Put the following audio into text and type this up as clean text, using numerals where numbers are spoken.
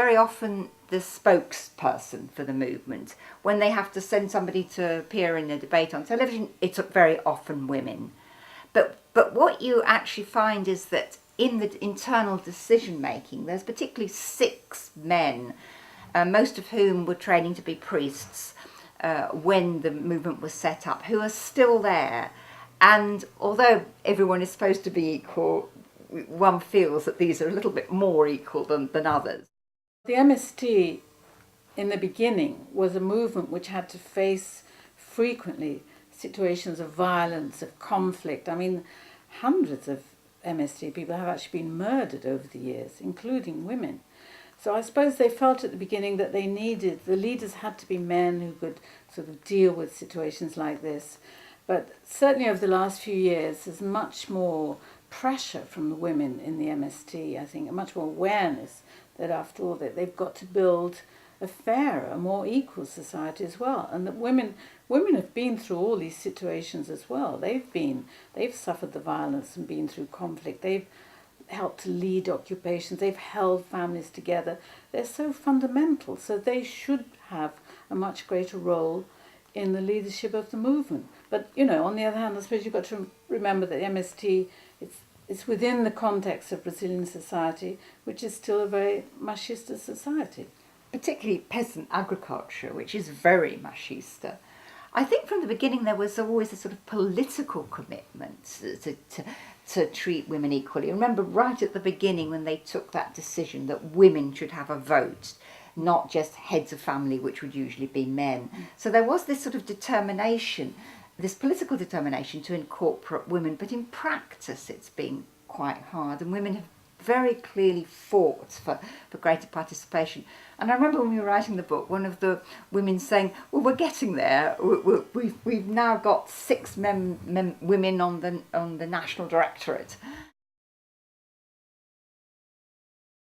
very often the spokesperson for the movement. When they have to send somebody to appear in a debate on television, it's very often women. But what you actually find is that in the internal decision making, there's particularly 6 men, most of whom were training to be priests when the movement was set up, who are still there. And although everyone is supposed to be equal, one feels that these are a little bit more equal than others. The MST in the beginning was a movement which had to face frequently situations of violence, of conflict. I mean, hundreds of MST people have actually been murdered over the years, including women. So I suppose they felt at the beginning that the leaders had to be men who could sort of deal with situations like this. But certainly over the last few years, there's much more pressure from the women in the MST, I think, and much more awareness that after all that they've got to build a fairer, more equal society as well, and that women have been through all these situations as well. They've suffered the violence and been through conflict. They've helped to lead occupations. They've held families together. They're so fundamental, so they should have a much greater role in the leadership of the movement. But on the other hand, I suppose you've got to remember that the MST it's within the context of Brazilian society, which is still a very machista society. Particularly peasant agriculture, which is very machista. I think from the beginning there was always a sort of political commitment to treat women equally. I remember right at the beginning when they took that decision that women should have a vote, not just heads of family, which would usually be men. So there was this sort of determination, this political determination to incorporate women, but in practice it's been quite hard, and women have very clearly fought for greater participation. And I remember when we were writing the book, one of the women saying, well, we're getting there. We've now got 6 women on the national directorate.